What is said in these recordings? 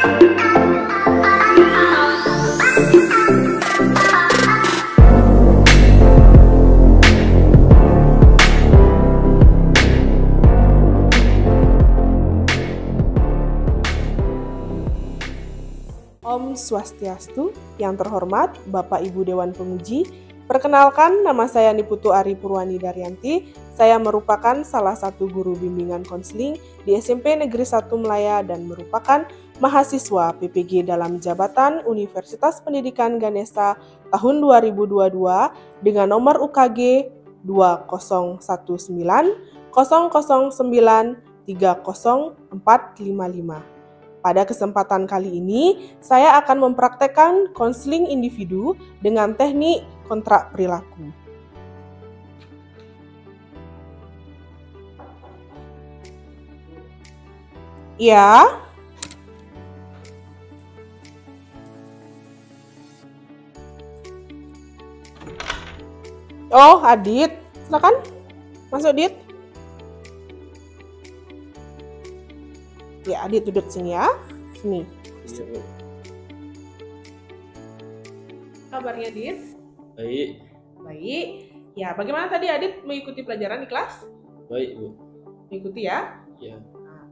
Om Swastiastu, yang terhormat Bapak Ibu Dewan Penguji. Perkenalkan, nama saya Niputu Ari Purwani Daryanti. Saya merupakan salah satu guru bimbingan konseling di SMP Negeri 1 Melaya dan merupakan mahasiswa PPG dalam jabatan Universitas Pendidikan Ganesha tahun 2022 dengan nomor UKG 2019 009 30455. Pada kesempatan kali ini, saya akan mempraktekkan konseling individu dengan teknik kontrak perilaku. Ya. Oh, Adit. Silakan. Masuk, Adit. Ya, Adit duduk sini ya. Sini. Kabarnya, Adit? Baik. Baik. Ya, bagaimana tadi Adit mengikuti pelajaran di kelas? Baik, Bu. Mengikuti ya? Ya. Nah,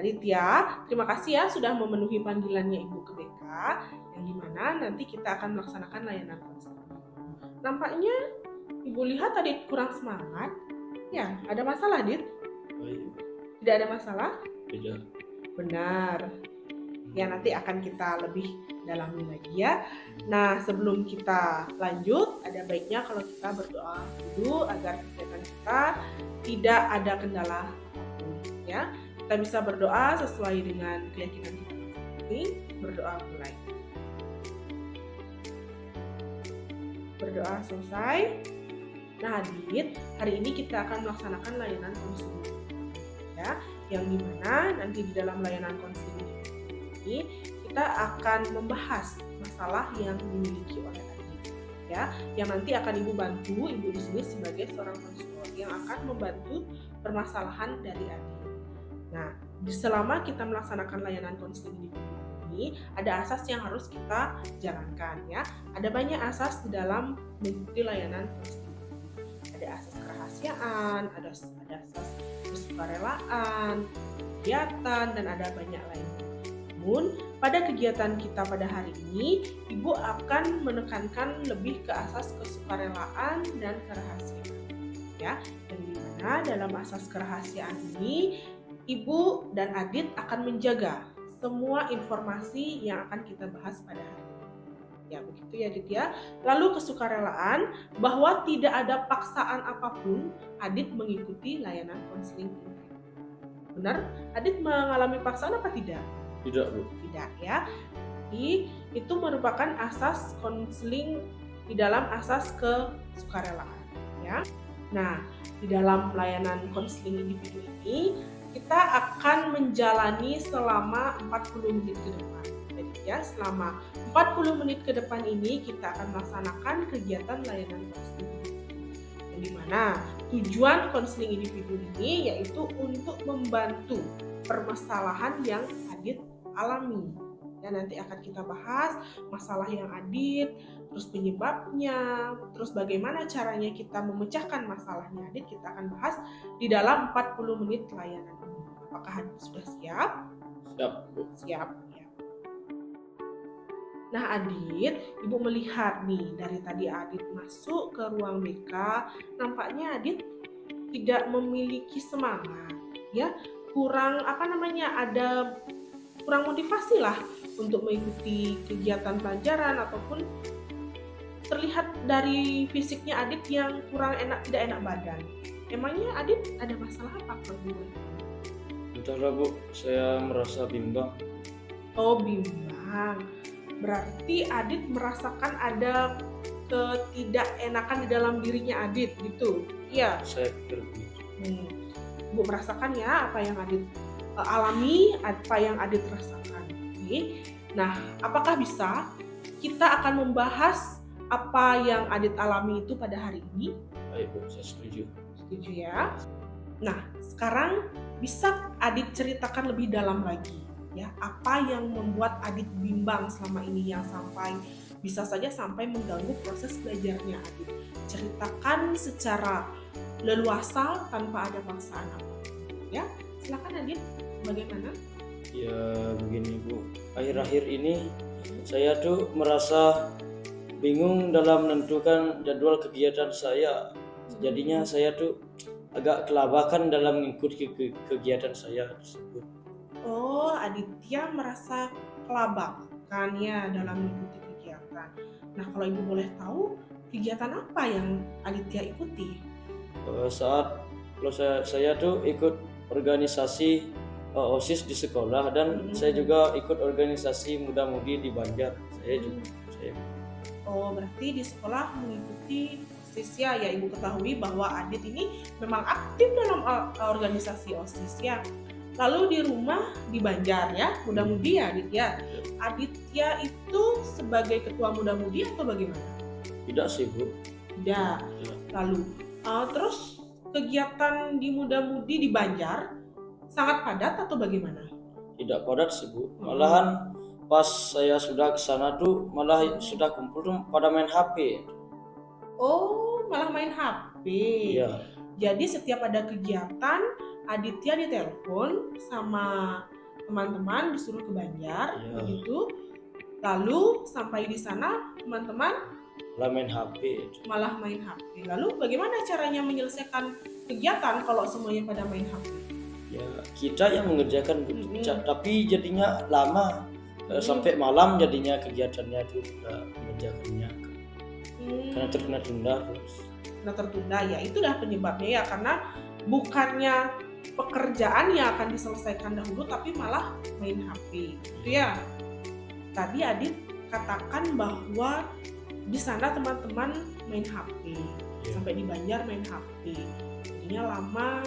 Adit ya, terima kasih ya sudah memenuhi panggilannya Ibu ke BK, yang dimana nanti kita akan melaksanakan layanan konseling. Nampaknya Ibu lihat Adit kurang semangat. Ya, ada masalah, Adit? Baik. Tidak ada masalah? Tidak. Benar. Ya, nanti akan kita lebih dalami lagi ya. Nah, sebelum kita lanjut, ada baiknya kalau kita berdoa dulu agar kegiatan kita tidak ada kendala apapun ya. Kita bisa berdoa sesuai dengan keyakinan kita masing-masing. Berdoa mulai. Berdoa selesai. Nah, Adit, hari ini kita akan melaksanakan layanan konseling ya, yang dimana nanti di dalam layanan konseling ini kita akan membahas masalah yang dimiliki oleh Adit ya, yang nanti akan Ibu bantu. Ibu di sini sebagai seorang konselor yang akan membantu permasalahan dari Adit. Nah, selama kita melaksanakan layanan konseling ini ada asas yang harus kita jalankan ya. Ada banyak asas di dalam mengikuti layanan konseling. Ada asas kerahasiaan, ada asas kesukarelaan, kegiatan, dan ada banyak lainnya. Namun, pada kegiatan kita pada hari ini, Ibu akan menekankan lebih ke asas kesukarelaan dan kerahasiaan. Ya, yang dimana dalam asas kerahasiaan ini, Ibu dan Adit akan menjaga semua informasi yang akan kita bahas pada hari ini. Ya, begitu ya, Adit ya. Lalu kesukarelaan, bahwa tidak ada paksaan apapun Adit mengikuti layanan konseling ini. Benar? Adit mengalami paksaan apa tidak? Tidak, Bu. Tidak ya. Jadi, itu merupakan asas konseling di dalam asas kesukarelaan ya. Nah, di dalam layanan konseling individu ini kita akan menjalani selama 40 menit ke depan. Jadi ya, selama 40 menit ke depan ini kita akan melaksanakan kegiatan layanan konseling individu. Yang dimana tujuan konseling individu ini yaitu untuk membantu permasalahan yang Adit alami. Dan nanti akan kita bahas masalah yang Adit, terus penyebabnya, terus bagaimana caranya kita memecahkan masalahnya Adit, kita akan bahas di dalam 40 menit layanan ini. Apakah Adit sudah siap? Siap, Bu. Siap ya. Nah, Adit, Ibu melihat nih dari tadi Adit masuk ke ruang BK, nampaknya Adit tidak memiliki semangat ya, ada kurang motivasi lah untuk mengikuti kegiatan pelajaran, ataupun terlihat dari fisiknya Adit yang kurang tidak enak badan. Emangnya Adit ada masalah apa Bu? Entahlah, Bu, saya merasa bimbang. Oh, bimbang. Berarti Adit merasakan ada ketidakenakan di dalam dirinya Adit gitu. Iya. Saya pikir begitu. Bu merasakan ya apa yang Adit alami, apa yang Adit rasakan. Oke. Nah, apakah bisa kita akan membahas apa yang Adit alami itu pada hari ini? Baik, Bu, saya setuju. Setuju ya. Nah, sekarang bisa Adit ceritakan lebih dalam lagi Ya, apa yang membuat Adit bimbang selama ini yang bisa saja sampai mengganggu proses belajarnya Adit. Ceritakan secara leluasa tanpa ada paksaan apapun. Ya, silakan Adit, bagaimana? Ya begini Bu, akhir-akhir ini saya tuh merasa bingung dalam menentukan jadwal kegiatan saya. Jadinya saya tuh agak kelabakan dalam mengikuti kegiatan saya tersebut. Oh, Aditya merasa kelabakan ya dalam mengikuti kegiatan. Nah, kalau Ibu boleh tahu, kegiatan apa yang Aditya ikuti? Kalau saya tuh ikut organisasi OSIS di sekolah dan saya juga ikut organisasi muda-mudi di Banjar. Saya. Oh, berarti di sekolah mengikuti OSIS ya. Ya, Ibu ketahui bahwa Adit ini memang aktif dalam organisasi OSIS ya. Lalu di rumah di Banjar ya, muda-mudi ya Aditya. Aditya itu sebagai ketua muda-mudi atau bagaimana? Tidak sih Bu. Tidak. Lalu terus kegiatan di muda-mudi di Banjar sangat padat atau bagaimana? Tidak padat sih Bu. Malahan pas saya sudah ke sana tuh malah sudah kumpul tuh pada main HP. Oh, malah main HP. Iya. Jadi setiap ada kegiatan Aditya ditelepon sama teman-teman disuruh ke Banjar begitu. Lalu sampai di sana teman-teman malah main HP. Lalu bagaimana caranya menyelesaikan kegiatan kalau semuanya pada main HP? Ya kita yang mengerjakan tapi jadinya lama sampai malam jadinya kegiatannya itu mengerjakannya karena tertunda terus. Karena tertunda ya itu dah penyebabnya ya, karena bukannya pekerjaan yang akan diselesaikan dahulu tapi malah main HP gitu ya. Tadi Adit katakan bahwa di sana teman-teman main HP, sampai di Banjar main HP, jadinya lama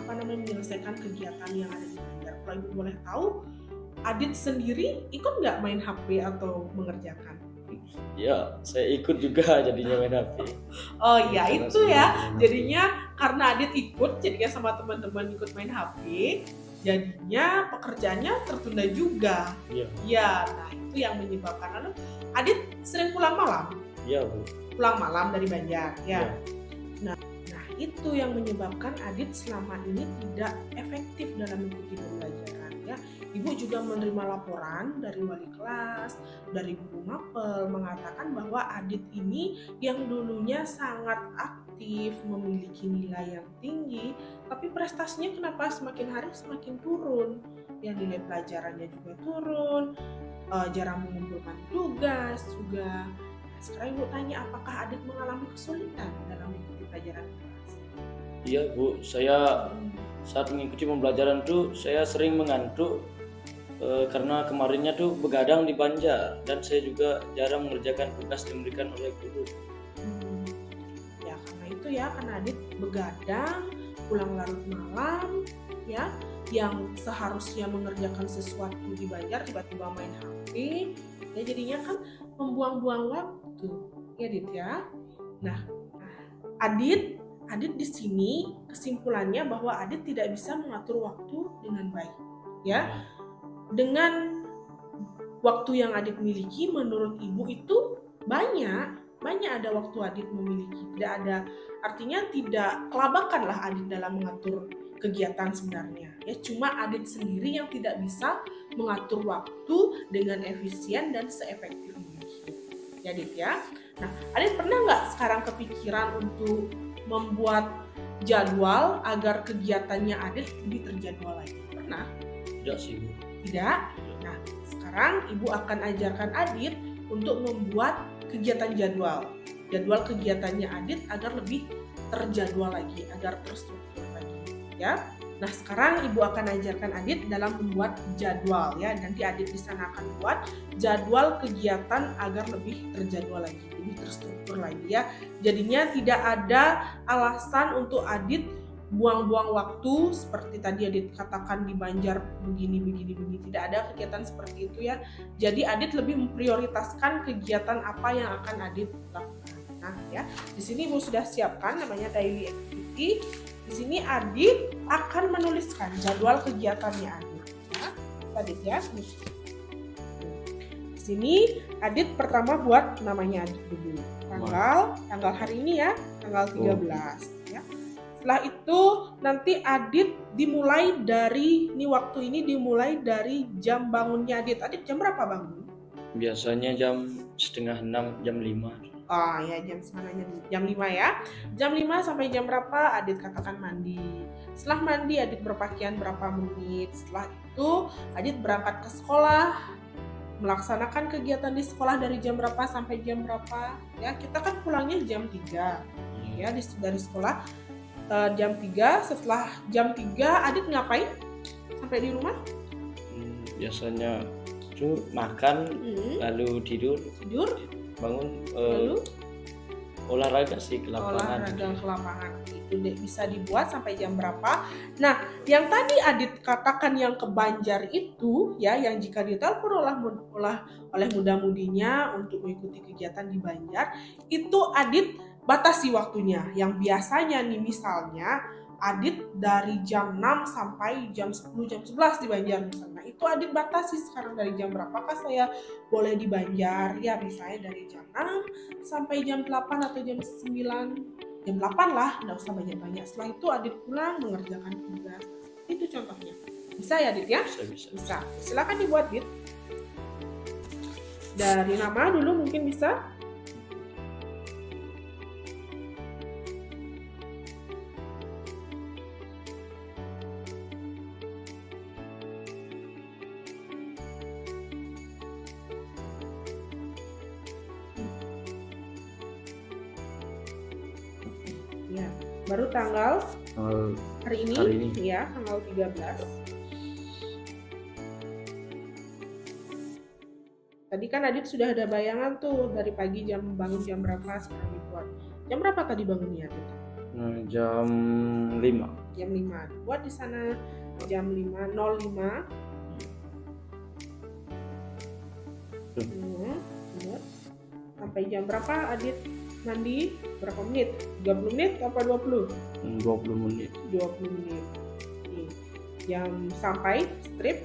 menyelesaikan kegiatan yang ada di Banjar. Kalau Ibu boleh tahu, Adit sendiri ikut nggak main HP atau mengerjakan? Ya, saya ikut juga jadinya main HP. Oh iya, itu ya. Jadinya karena Adit ikut, jadinya sama teman-teman ikut main HP, jadinya pekerjaannya tertunda juga. Iya. Ya, nah itu yang menyebabkan. Lalu Adit sering pulang malam? Iya, Bu. Pulang malam dari Banjar, ya. Ya. Nah, itu yang menyebabkan Adit selama ini tidak efektif dalam mengikuti pembelajaran, ya. Ibu juga menerima laporan dari wali kelas, dari guru mapel mengatakan bahwa Adit ini yang dulunya sangat aktif, memiliki nilai yang tinggi, tapi prestasinya kenapa semakin hari semakin turun. Yang nilai pelajarannya juga turun, jarang mengumpulkan tugas juga. Sekarang Ibu tanya, apakah Adit mengalami kesulitan dalam mengikuti pelajaran kelas? Iya Bu, saya saat mengikuti pembelajaran tuh saya sering mengantuk karena kemarinnya tuh begadang di Banjar dan saya juga jarang mengerjakan tugas yang diberikan oleh guru. Ya karena itu ya, karena Adit begadang, pulang larut malam, ya, yang seharusnya mengerjakan sesuatu di Banjar tiba-tiba main HP, ya jadinya kan membuang-buang waktu, ya Adit ya. Nah, Adit di sini kesimpulannya bahwa Adit tidak bisa mengatur waktu dengan baik, ya. Dengan waktu yang Adit miliki, menurut Ibu itu banyak ada waktu Adit memiliki. Tidak ada, artinya tidak kelabakan lah Adit dalam mengatur kegiatan sebenarnya. Ya cuma Adit sendiri yang tidak bisa mengatur waktu dengan efisien dan seefektif mungkin. Ya Adit ya. Nah, Adit pernah nggak sekarang kepikiran untuk membuat jadwal agar kegiatannya Adit lebih terjadwal lagi? Pernah? Tidak sih Bu. Tidak? Nah, sekarang Ibu akan ajarkan Adit untuk membuat kegiatan jadwal kegiatannya Adit agar lebih terjadwal lagi, agar terstruktur lagi, ya. Nah, sekarang Ibu akan ajarkan Adit dalam membuat jadwal, ya. Nanti Adit di sana akan buat jadwal kegiatan agar lebih terjadwal lagi, lebih terstruktur lagi, ya. Jadinya tidak ada alasan untuk Adit buang-buang waktu seperti tadi Adit katakan di Banjar begini. Tidak ada kegiatan seperti itu ya. Jadi Adit lebih memprioritaskan kegiatan apa yang akan Adit lakukan. Nah ya, di sini Ibu sudah siapkan namanya daily activity. Di sini Adit akan menuliskan jadwal kegiatannya Adit. Ya. Adit ya. Di sini Adit pertama buat namanya Adit dulu. Tanggal hari ini ya, tanggal 13 ya. Setelah itu nanti Adit dimulai dari waktu ini dimulai dari jam bangunnya Adit. Adit jam berapa bangun? Biasanya jam 5:30, jam 5. Oh ya, jam 5 ya. Jam 5 sampai jam berapa Adit katakan mandi. Setelah mandi Adit berpakaian berapa menit. Setelah itu Adit berangkat ke sekolah, melaksanakan kegiatan di sekolah dari jam berapa sampai jam berapa. Ya, kita kan pulangnya jam 3. Ya, dari sekolah jam 3. Setelah jam 3 Adit ngapain sampai di rumah? Biasanya itu makan, lalu tidur, bangun, lalu olahraga sih ke lapangan. Itu bisa dibuat sampai jam berapa. Nah, yang tadi Adit katakan yang ke Banjar itu ya, yang jika ditelepon oleh muda-mudinya untuk mengikuti kegiatan di Banjar, itu Adit batasi waktunya. Yang biasanya nih misalnya Adit dari jam 6 sampai jam 10, jam 11 di Banjar misalnya. Itu Adit batasi sekarang dari jam berapakah saya boleh di Banjar. Ya misalnya dari jam 6 sampai jam 8 atau jam 9. Jam 8 lah, nggak usah banyak-banyak. Setelah itu Adit pulang mengerjakan tugas. Itu contohnya. Bisa ya Adit ya? Bisa. Silakan dibuat Adit. Dari nama dulu mungkin bisa. Ya, baru tanggal hari ini ya, tanggal 13. Tadi kan Adit sudah ada bayangan tuh dari pagi bangun jam berapa sekarang dibuat. Jam berapa tadi bangunnya Adit? Jam 5. Jam 5. Buat di sana jam 5:05. Sampai jam berapa Adit mandi? Berapa menit? 30 menit apa 20? 20 menit. 20 menit. Nih. Jam sampai strip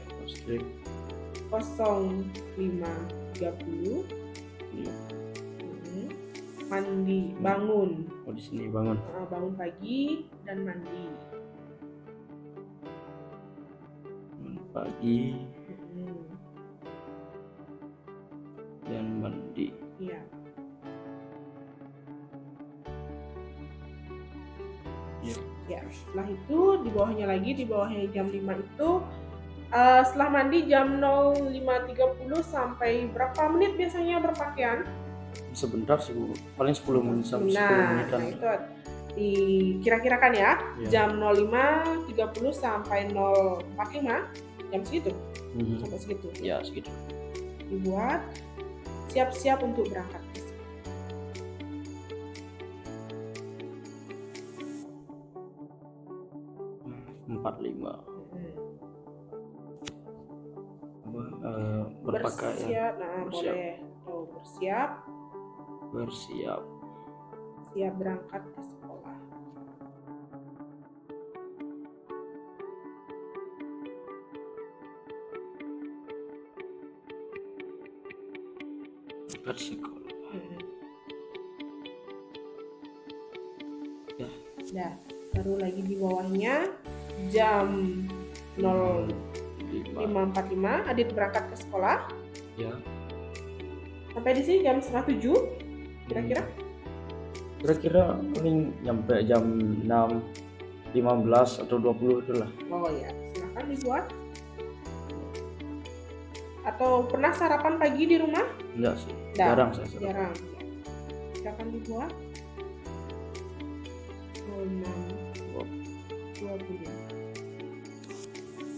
05:30. Mandi, bangun. Oh, di sini bangun. Bangun pagi dan mandi. Bangun pagi. Dan mandi. Iya. Ya, setelah itu di bawahnya jam 5 itu setelah mandi jam 05:30 sampai berapa menit biasanya berpakaian? Sebentar sih Bu, paling 10 menit sampai 10 menit kan. Nah itu dikira-kirakan ya, jam 05:30 sampai 0:45 jam segitu. Sampai segitu. Ya, segitu. Dibuat siap-siap untuk berangkat. 45. Berpakaian. Bersiap. Siap berangkat ke sekolah. Bersekolah. Dah, baru lagi di bawahnya jam 05:45 Adit berangkat ke sekolah. Ya. Sampai di sini jam 6:30 kira-kira? Kira-kira paling nyampe jam 6:15 atau 20 itulah. Oh ya, silakan dibuat. Atau pernah sarapan pagi di rumah? Enggak sih, jarang saya sarapan. Jarang. Silakan dibuat. 6:20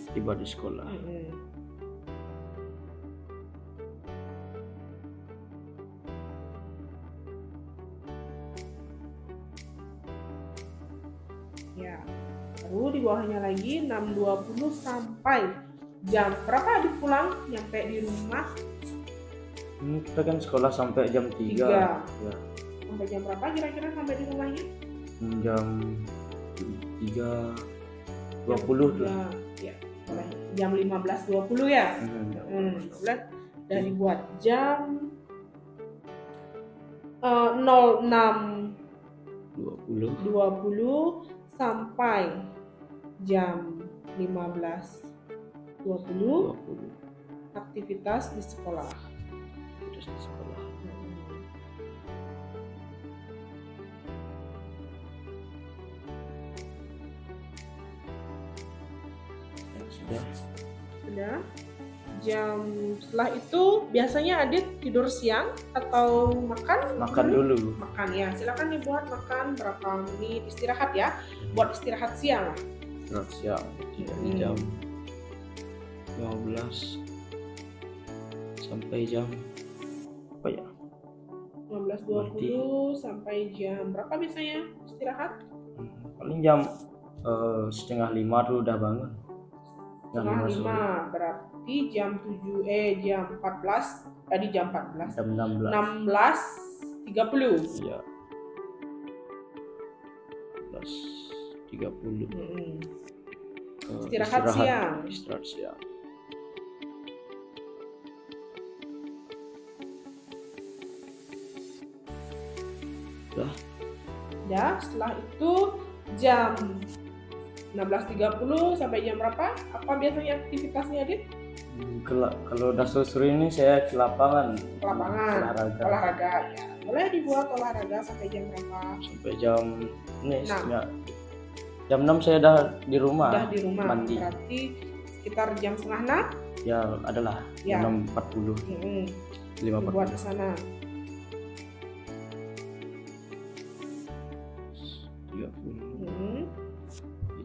tiba di sekolah. Ya, baru di bawahnya lagi 6:20 sampai jam berapa Adit pulang? Nyampe di rumah? Kita kan sekolah sampai jam 3. Ya. Sampai jam berapa kira-kira sampai di rumahnya? Jam 3:20 lah. Ya, boleh. jam 15.20 ya. 15 dan dibuat jam 06.20 sampai jam 15.20 aktivitas di sekolah. Sudah. Setelah itu biasanya Adit tidur siang atau makan? Makan dulu. Makan ya. Silakan dibuat makan berapa menit istirahat ya. Buat istirahat siang. Istirahat siang. Dari jam 15 sampai jam apa ya? 15.20 sampai jam berapa biasanya istirahat? Paling jam 4:30 tuh udah bangun. Jam 5 berarti jam 14 tadi jam 14 jam 16 16.30 iya 16.30 istirahat siang udah setelah itu jam 16.30 sampai jam berapa? Apa biasanya aktivitasnya, Adit? Kalau udah sore ini saya ke lapangan. Olahraga ya. Boleh dibuat olahraga sampai jam berapa? Sampai jam ini jam 6 saya udah di rumah. Mandi. Berarti sekitar jam 5:30? Ya, adalah ya. 6.40. 5.40. Buat ke sana. 30.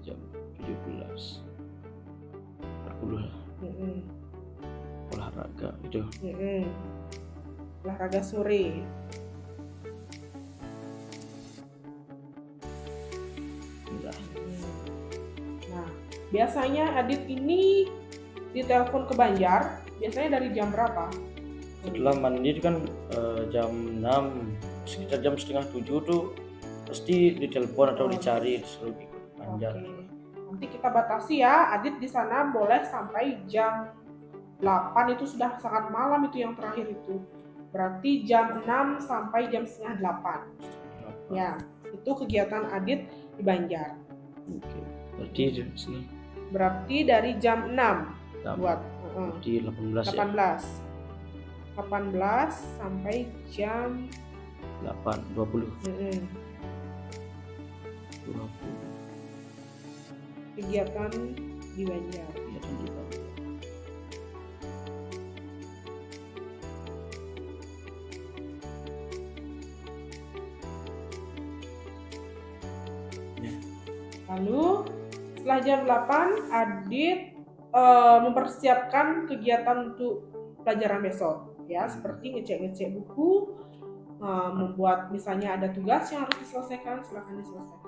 Jam 17.40 lah. Olahraga itu. Olahraga sore. Nah, biasanya Adit ini ditelepon ke Banjar, biasanya dari jam berapa? Setelah mandi kan jam 6, sekitar jam 6:30 tuh pasti ditelepon atau dicari disuruh ikut Banjar. Nanti kita batasi ya, Adit di sana boleh sampai jam 8, itu sudah sangat malam itu yang terakhir itu. Berarti jam 6 sampai jam 7:30. Ya, itu kegiatan Adit di Banjar. Oke. Berarti di sini. Berarti dari jam 6 buat di 18 sampai jam 8.20. 20. Kegiatan di Banjar. Lalu setelah jam 8 Adit mempersiapkan kegiatan untuk pelajaran besok ya, seperti ngecek buku, membuat misalnya ada tugas yang harus diselesaikan, silakan diselesaikan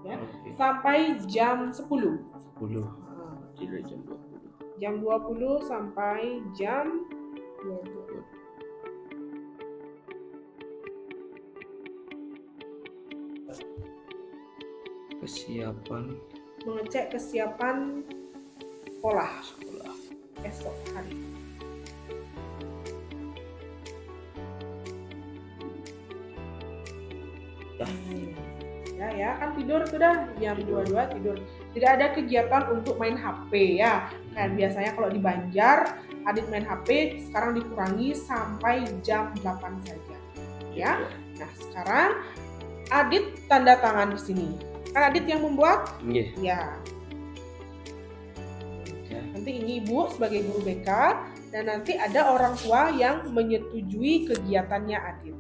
ya. Sampai jam 10. Dari jam 20. Jam 20 sampai jam 22. Mengecek kesiapan sekolah esok hari. Ya kan tidur sudah jam 22 tidur. Tidak ada kegiatan untuk main HP ya. Kan biasanya kalau di Banjar Adit main HP sekarang dikurangi sampai jam 8 saja. Ya. Nah, sekarang Adit tanda tangan di sini. Kan Adit yang membuat? Ya. Nanti ini Ibu sebagai guru BK dan nanti ada orang tua yang menyetujui kegiatannya Adit.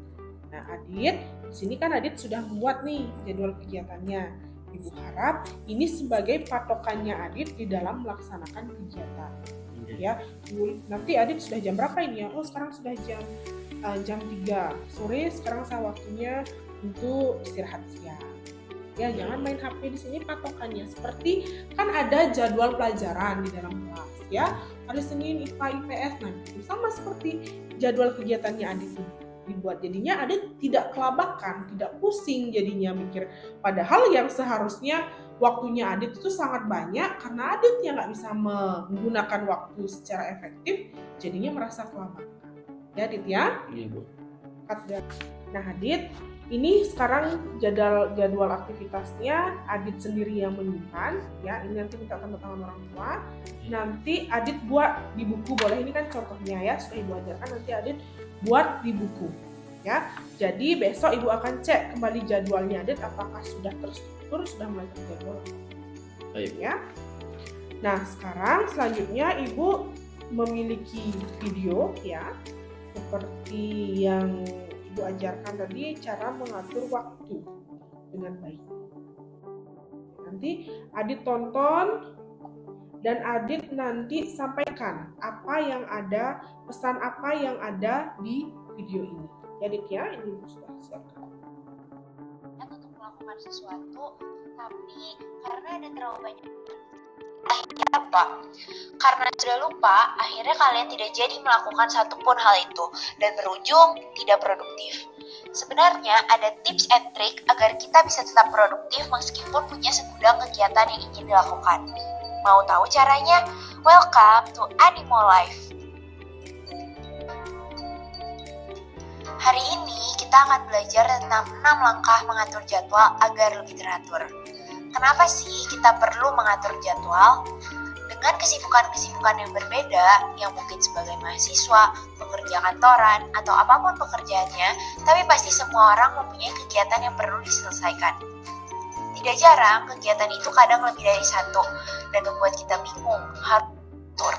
Nah, Adit di sini kan Adit sudah membuat nih jadwal kegiatannya. Ibu harap ini sebagai patokannya Adit di dalam melaksanakan kegiatan. Ya, nanti Adit sudah jam berapa ini ya? Oh, sekarang sudah jam 3 sore. Sekarang saya waktunya untuk istirahat siang. Ya, jangan main HP di sini patokannya. Seperti kan ada jadwal pelajaran di dalam kelas ya. Hari Senin IPA IPS nanti sama seperti jadwal kegiatannya Adit dibuat. Jadinya Adit tidak kelabakan, tidak pusing jadinya mikir. Padahal yang seharusnya waktunya Adit itu sangat banyak karena Adit yang nggak bisa menggunakan waktu secara efektif, jadinya merasa kelabakan. Ya Adit ya? Iya Bu. Nah Adit, ini sekarang jadwal aktivitasnya Adit sendiri yang menyimpan. Ya, ini nanti minta tanda tangan orang tua. Nanti Adit buat di buku, boleh, ini kan contohnya ya, sudah Ibu ajarkan, nanti Adit buat di buku. Ya, jadi besok Ibu akan cek kembali jadwalnya Adit apakah sudah terstruktur, sudah mulai terjadwal. Baik. Ya. Nah, sekarang selanjutnya Ibu memiliki video ya, seperti yang Ibu ajarkan tadi, cara mengatur waktu dengan baik. Nanti Adit tonton dan Adit nanti sampaikan apa yang ada, pesan apa yang ada di video ini. Ya Adit ya, ini sudah siapkan. Untuk melakukan sesuatu, tapi karena ada terlalu banyak akhirnya apa? Karena sudah lupa, akhirnya kalian tidak jadi melakukan satupun hal itu dan berujung tidak produktif. Sebenarnya ada tips and trick agar kita bisa tetap produktif meskipun punya segudang kegiatan yang ingin dilakukan. Mau tahu caranya? Welcome to Animal Life. Hari ini kita akan belajar tentang 6 langkah mengatur jadwal agar lebih teratur. Kenapa sih kita perlu mengatur jadwal? Dengan kesibukan-kesibukan yang berbeda, yang mungkin sebagai mahasiswa, pekerja kantoran, atau apapun pekerjaannya, tapi pasti semua orang mempunyai kegiatan yang perlu diselesaikan. Tidak jarang, kegiatan itu kadang lebih dari satu, dan membuat kita bingung harus atur.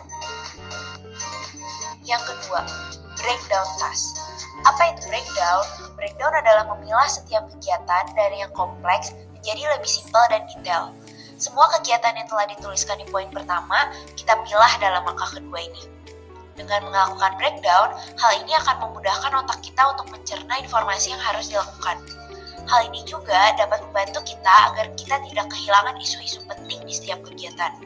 Yang kedua, breakdown task. Apa itu breakdown? Breakdown adalah memilah setiap kegiatan dari yang kompleks menjadi lebih simpel dan detail. Semua kegiatan yang telah dituliskan di poin pertama, kita pilah dalam langkah kedua ini. Dengan melakukan breakdown, hal ini akan memudahkan otak kita untuk mencerna informasi yang harus dilakukan. Hal ini juga dapat membantu kita agar kita tidak kehilangan isu-isu penting di setiap kegiatan.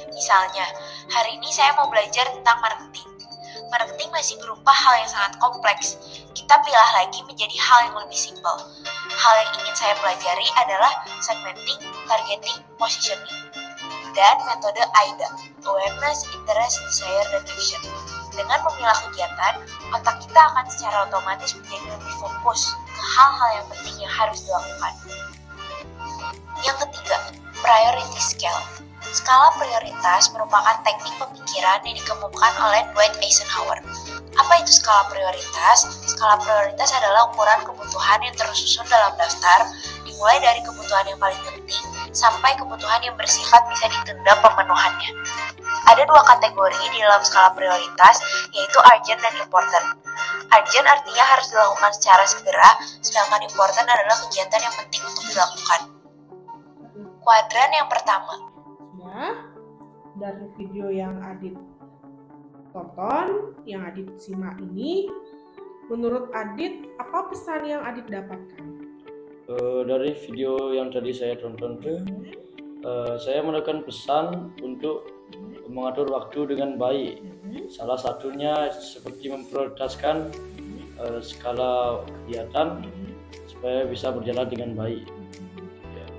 Misalnya, hari ini saya mau belajar tentang marketing. Marketing masih berupa hal yang sangat kompleks. Kita pilah lagi menjadi hal yang lebih simpel. Hal yang ingin saya pelajari adalah segmenting, targeting, positioning, dan metode AIDA, Awareness, Interest, Desire, dan Action. Dengan memilah kegiatan, otak kita akan secara otomatis menjadi lebih fokus ke hal-hal yang penting yang harus dilakukan. Yang ketiga, priority scale. Skala prioritas merupakan teknik pemikiran yang dikemukakan oleh Dwight Eisenhower. Apa itu skala prioritas? Skala prioritas adalah ukuran kebutuhan yang tersusun dalam daftar, dimulai dari kebutuhan yang paling penting sampai kebutuhan yang bersifat bisa ditunda pemenuhannya. Ada dua kategori di dalam skala prioritas, yaitu urgent dan important. Urgent artinya harus dilakukan secara segera, sedangkan important adalah kegiatan yang penting untuk dilakukan. Kuadran yang pertama. Dari video yang Adit tonton, yang Adit simak ini, menurut Adit apa pesan yang Adit dapatkan? Dari video yang tadi saya tonton tuh, saya menekan pesan untuk mengatur waktu dengan baik. Salah satunya seperti memprioritaskan skala kegiatan supaya bisa berjalan dengan baik.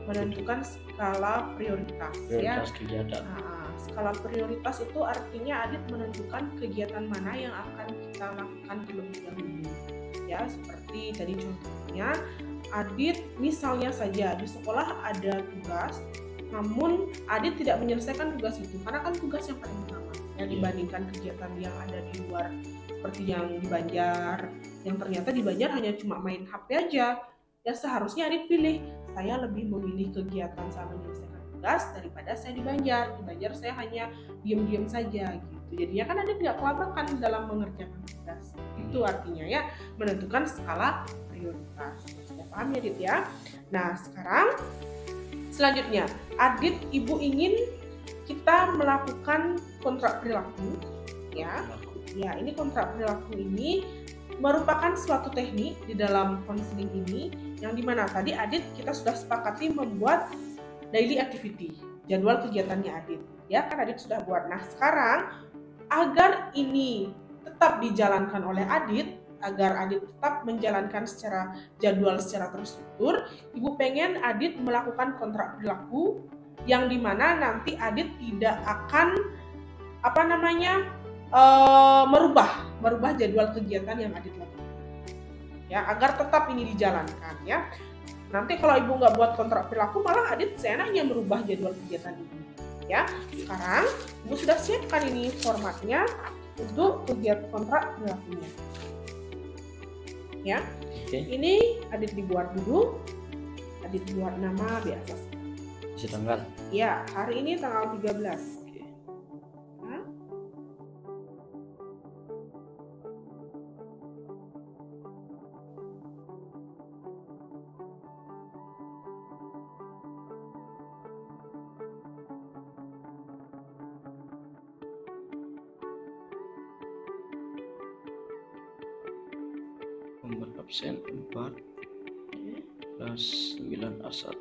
Menentukan skala prioritas ya. Kegiatan. Skala prioritas itu artinya Adit menentukan kegiatan mana yang akan kita lakukan terlebih dahulu. Ya, seperti tadi contohnya Adit misalnya saja di sekolah ada tugas, namun Adit tidak menyelesaikan tugas itu karena kan tugas yang paling utama ya dibandingkan kegiatan yang ada di luar, seperti yang di Banjar, yang ternyata di Banjar hanya cuma main HP aja. Ya seharusnya Adit pilih, saya lebih memilih kegiatan saya menyelesaikan tugas daripada saya di Banjar. Di Banjar saya hanya diam-diam saja gitu. Jadinya kan Adit nggak kelabakan dalam mengerjakan tugas. Itu artinya ya menentukan skala prioritas. Sudah paham ya Adit ya? Nah sekarang selanjutnya Adit, Ibu ingin kita melakukan kontrak perilaku ya. Ya ini kontrak perilaku ini merupakan suatu teknik di dalam konseling ini yang dimana tadi Adit kita sudah sepakati membuat daily activity, jadwal kegiatannya Adit ya kan Adit sudah buat. Nah sekarang agar ini tetap dijalankan oleh Adit, agar Adit tetap menjalankan jadwal secara terstruktur, Ibu pengen Adit melakukan kontrak perilaku yang dimana nanti Adit tidak akan merubah jadwal kegiatan yang Adit lakukan, ya, agar tetap ini dijalankan, ya. Nanti kalau Ibu nggak buat kontrak perilaku, malah Adit seenaknya merubah jadwal kegiatan Ibu, ya. Sekarang Ibu sudah siapkan ini formatnya untuk kegiatan kontrak perilakunya, ya. Ini Adit dibuat dulu, Adit buat nama biasa. Isi tanggal. Ya, hari ini tanggal 13. Nomor absen 4 kelas 9A1.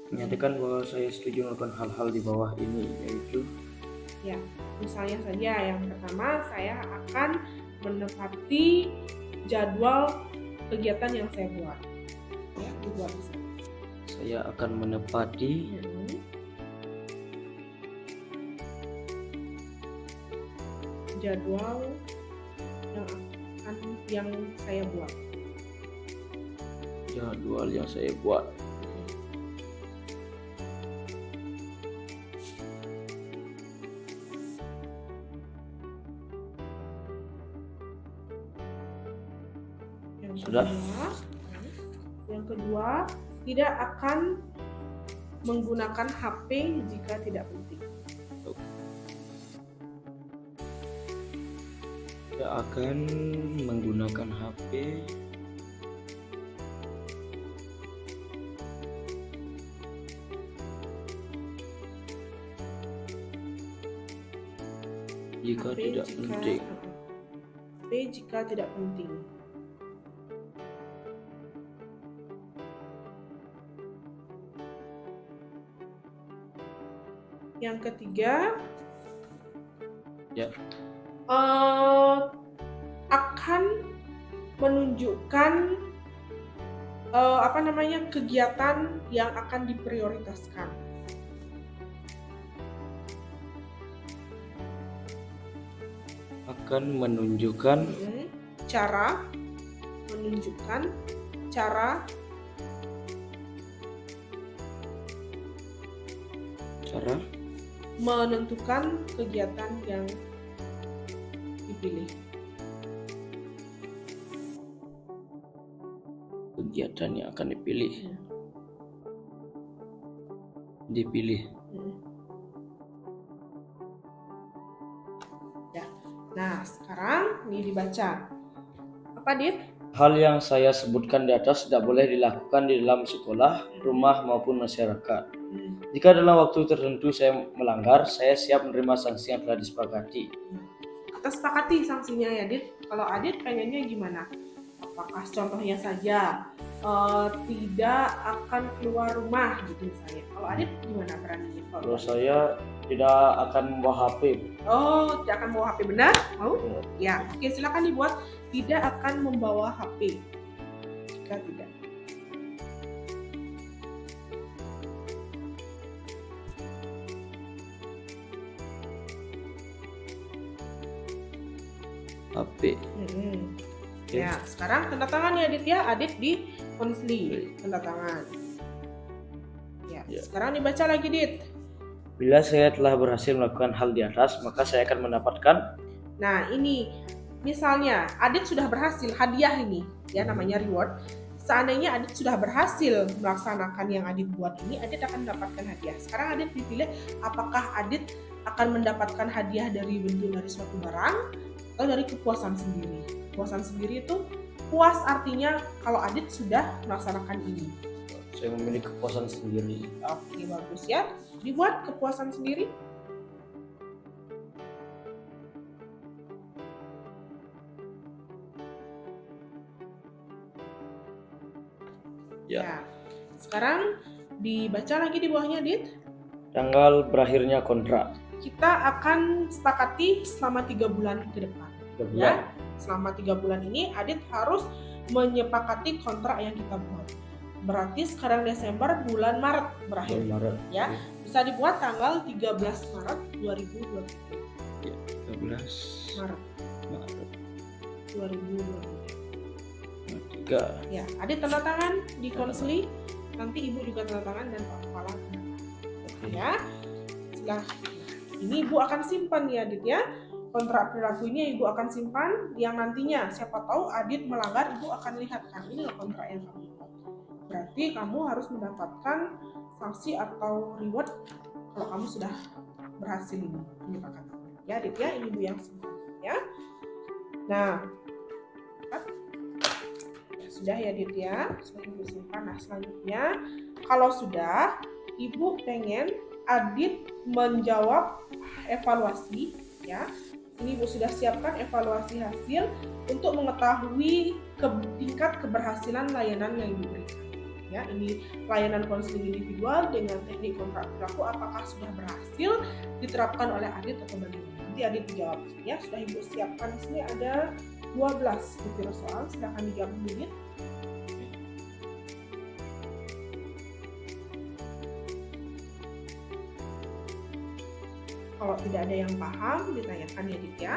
Menyatakan bahwa saya setuju melakukan hal-hal di bawah ini, yaitu, ya, misalnya saja yang pertama, saya akan menepati jadwal kegiatan yang saya buat, ya, dibuat di sini. Saya akan menepati jadwal yang saya buat. Jadwal yang saya buat. Yang kedua, tidak akan menggunakan HP jika tidak penting. Tidak akan menggunakan HP jika tidak penting. HP jika tidak penting. Yang ketiga, ya, akan menunjukkan kegiatan yang akan diprioritaskan. Akan menunjukkan cara menentukan kegiatan yang dipilih. Kegiatan yang akan dipilih. Ya. Nah, sekarang ini dibaca. Apa, Dit? Hal yang saya sebutkan di atas tidak boleh dilakukan di dalam sekolah, rumah maupun masyarakat. Jika dalam waktu tertentu saya melanggar, saya siap menerima sanksi yang telah disepakati. Kita sepakati sanksinya, ya, Dit. Kalau Adit pengennya gimana? Apakah contohnya saja tidak akan keluar rumah gitu misalnya? Kalau Adit gimana berani? Kalau saya tidak akan membawa HP. Oh, tidak akan membawa HP, benar? Mau? Ya, oke, silakan dibuat. Tidak akan membawa HP. Jika tidak. HP. Ya, sekarang tanda tangan ya, Adit, ya. Adit di konsli, tanda tangan. Ya, sekarang dibaca lagi, Dit. Bila saya telah berhasil melakukan hal di atas, maka saya akan mendapatkan. Nah, ini misalnya Adit sudah berhasil, hadiah ini, ya, namanya reward. Seandainya Adit sudah berhasil melaksanakan yang Adit buat ini, Adit akan mendapatkan hadiah. Sekarang Adit dipilih apakah Adit akan mendapatkan hadiah dari suatu barang atau dari kepuasan sendiri. Kepuasan sendiri itu puas, artinya kalau Adit sudah melaksanakan ini. Saya memilih kepuasan sendiri. Oke, bagus ya. Dibuat kepuasan sendiri. Ya. Sekarang dibaca lagi di bawahnya, Dit. Tanggal berakhirnya kontrak. kita akan sepakati selama 3 bulan ke depan. 3 bulan. Ya, selama 3 bulan ini Adit harus menyepakati kontrak yang kita buat. Berarti sekarang Desember, bulan Maret berakhir. Maret. Ya, bisa dibuat tanggal 13 Maret 2020. Ya, 13 Maret Maret 2020. 3. Ya, Adit tanda tangan di konseli. Nanti Ibu juga tanda tangan dan Pak Kepala tanda tangan. Ya, setelah ini Ibu akan simpan ya Adit ya. Kontrak perilaku ini Ibu akan simpan, yang nantinya siapa tahu Adit melanggar, Ibu akan lihat kan ini loh kontrak yang kamu buat. Berarti kamu harus mendapatkan sanksi atau reward kalau kamu sudah berhasil ini menyepakati. Ya Adit ya, ini Ibu yang simpan ya. Nah, sudah ya Adit ya, sudah Ibu simpan. Nah selanjutnya kalau sudah, Ibu pengen Adit menjawab evaluasi ya. Ini Ibu sudah siapkan evaluasi hasil untuk mengetahui tingkat keberhasilan layanan yang Ibu berikan. Ya, ini layanan konseling individual dengan teknik kontrak perilaku apakah sudah berhasil diterapkan oleh Adit atau bagaimana? Nanti Adit dijawab ya. Sudah Ibu siapkan di sini ada 12 butir soal, silakan dijawab dulu. Kalau tidak ada yang paham, ditanyakan ya Dit ya.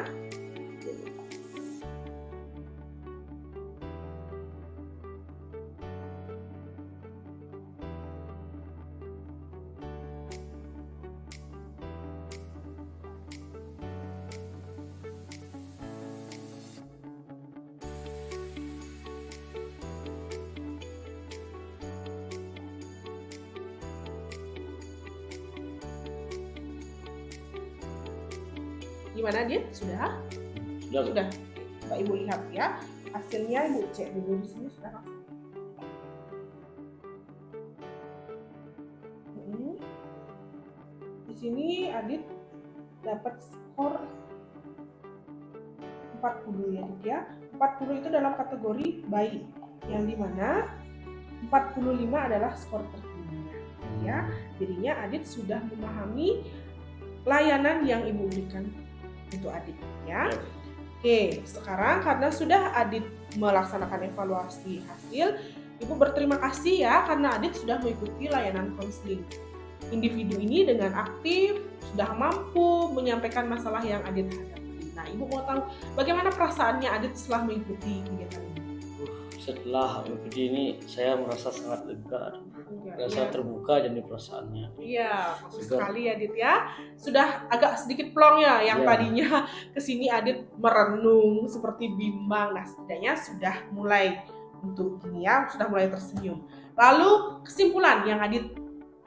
Gimana Dit? Sudah? Sudah. Coba Ibu lihat ya. Hasilnya Ibu cek dulu di sini sudah. Di sini Adit dapat skor 40 ya Dit ya. 40 itu dalam kategori baik, yang dimana 45 adalah skor tertingginya ya. Jadinya Adit sudah memahami layanan yang Ibu berikan untuk Adit ya. Oke, sekarang karena sudah Adit melaksanakan evaluasi hasil, Ibu berterima kasih ya karena Adit sudah mengikuti layanan konseling individu ini dengan aktif, sudah mampu menyampaikan masalah yang Adit hadapi. Nah, Ibu mau tahu bagaimana perasaannya Adit setelah mengikuti kegiatan ini? Setelah mengikuti ini saya merasa sangat lega, merasa terbuka jadi perasaannya. Iya, maksud sekali ya Adit ya. Sudah agak sedikit plong ya yang tadinya kesini Adit merenung seperti bimbang. Nah setidaknya sudah mulai untuk ini ya, sudah mulai tersenyum. Lalu kesimpulan yang Adit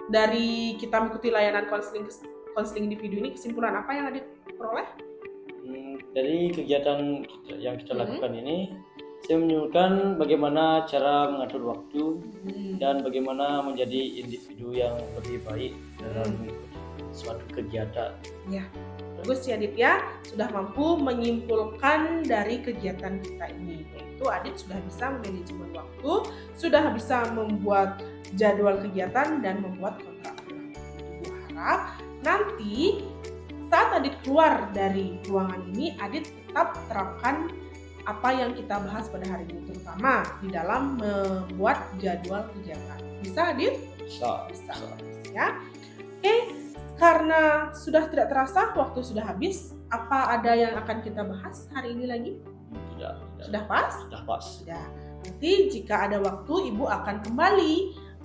dari kita mengikuti layanan konseling individu ini, kesimpulan apa yang Adit peroleh? Dari kegiatan yang kita lakukan ini, saya menunjukkan bagaimana cara mengatur waktu dan bagaimana menjadi individu yang lebih baik dalam mengikuti suatu kegiatan. Ya, bagus ya Adit ya, sudah mampu menyimpulkan dari kegiatan kita ini, yaitu Adit sudah bisa manajemen waktu, sudah bisa membuat jadwal kegiatan dan membuat kontrak. Ibu harap nanti saat Adit keluar dari ruangan ini, Adit tetap terapkan apa yang kita bahas pada hari ini, terutama di dalam membuat jadwal kegiatan. Bisa Adit? Bisa. Ya. Oke, karena sudah tidak terasa waktu sudah habis, apa ada yang akan kita bahas hari ini lagi? Tidak. Sudah pas? Sudah pas. Sudah. Nanti jika ada waktu, Ibu akan kembali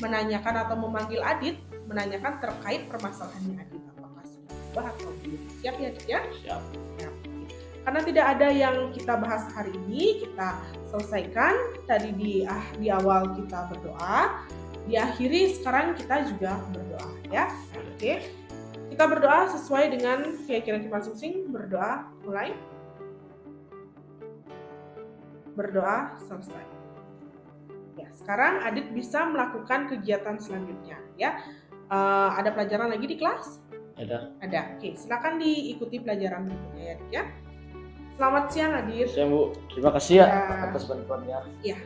menanyakan atau memanggil Adit, menanyakan terkait permasalahannya Adit, apakah sudah berubah atau belum. Siap ya Adit ya? Siap. Karena tidak ada yang kita bahas hari ini, kita selesaikan. Tadi di awal kita berdoa, diakhiri sekarang kita juga berdoa ya. Oke. Kita berdoa sesuai dengan keyakinan kita masing-masing. Berdoa mulai. Berdoa selesai. Ya, sekarang Adit bisa melakukan kegiatan selanjutnya ya. Ada pelajaran lagi di kelas? Ada. Oke, silakan diikuti pelajaran berikutnya ya Adit ya. Selamat siang Adit. Siang Bu, terima kasih ya atas bantuannya. Ya.